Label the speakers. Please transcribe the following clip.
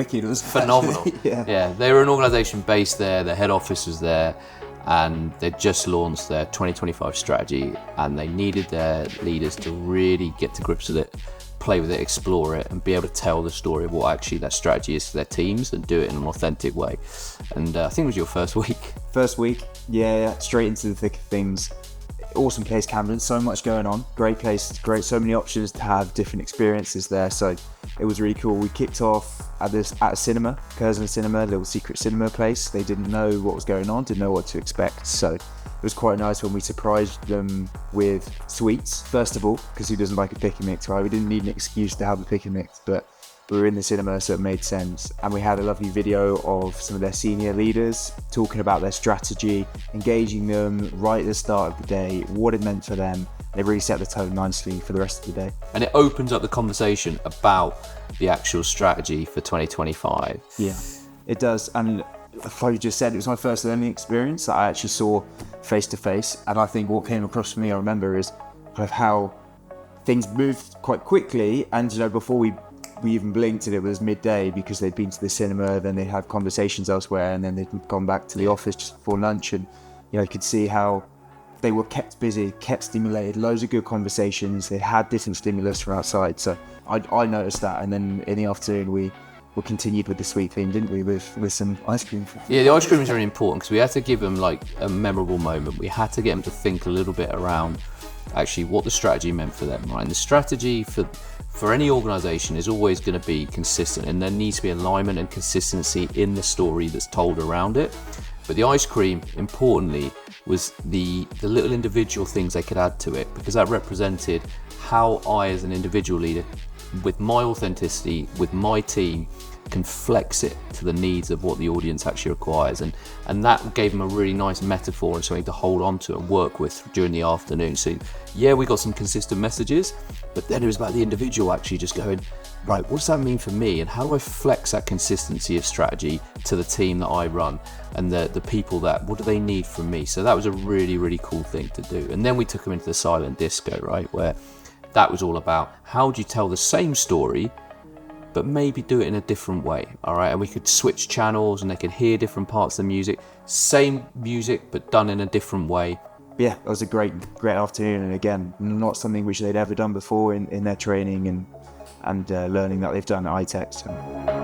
Speaker 1: wicked. It was
Speaker 2: phenomenal. Yeah, they were an organisation based there. Their head office was there, and they just launched their 2025 strategy, and they needed their leaders to really get to grips with it, play with it, explore it, and be able to tell the story of what actually that strategy is to their teams and do it in an authentic way. And I think it was your first week.
Speaker 1: First week, yeah, straight into the thick of things. Awesome place, Camden. So much going on. Great place. Great. So many options to have different experiences there. So it was really cool. We kicked off at a cinema, Curzon Cinema, a little secret cinema place. They didn't know what was going on, didn't know what to expect. So it was quite nice when we surprised them with sweets, first of all, because who doesn't like a pick and mix, right? We didn't need an excuse to have a pick and mix, but we were in the cinema, so it made sense. And we had a lovely video of some of their senior leaders talking about their strategy, engaging them right at the start of the day, what it meant for them. They really set the tone nicely for the rest of the day.
Speaker 2: And it opens up the conversation about the actual strategy for 2025.
Speaker 1: Yeah, it does. And like you just said, it was my first learning experience that I actually saw face to face. And I think what came across for me, I remember, is kind of how things moved quite quickly. And, before we even blinked and it was midday because they'd been to the cinema, then they'd had conversations elsewhere, and then they'd gone back to the office just before lunch, and you could see how they were kept busy, kept stimulated, loads of good conversations. They had different stimulus from outside, so I noticed that. And then in the afternoon we continued with the sweet theme, didn't we, with some ice cream.
Speaker 2: Yeah, the ice cream is really important because we had to give them like a memorable moment. We had to get them to think a little bit around actually what the strategy meant for them, right? And the strategy for any organisation is always going to be consistent, and there needs to be alignment and consistency in the story that's told around it. But the ice cream, importantly, was the little individual things they could add to it, because that represented how I, as an individual leader, with my authenticity, with my team, can flex it to the needs of what the audience actually requires, and that gave them a really nice metaphor and something to hold on to and work with during the afternoon. So yeah, we got some consistent messages, but then it was about the individual actually just going, right, what does that mean for me, and how do I flex that consistency of strategy to the team that I run and the people that, what do they need from me? So that was a really, really cool thing to do. And then we took them into the silent disco, right, where that was all about how do you tell the same story but maybe do it in a different way, all right? And we could switch channels and they could hear different parts of the music, same music but done in a different way.
Speaker 1: Yeah, it was a great afternoon, and again, not something which they'd ever done before in their training and learning that they've done at iTech. So.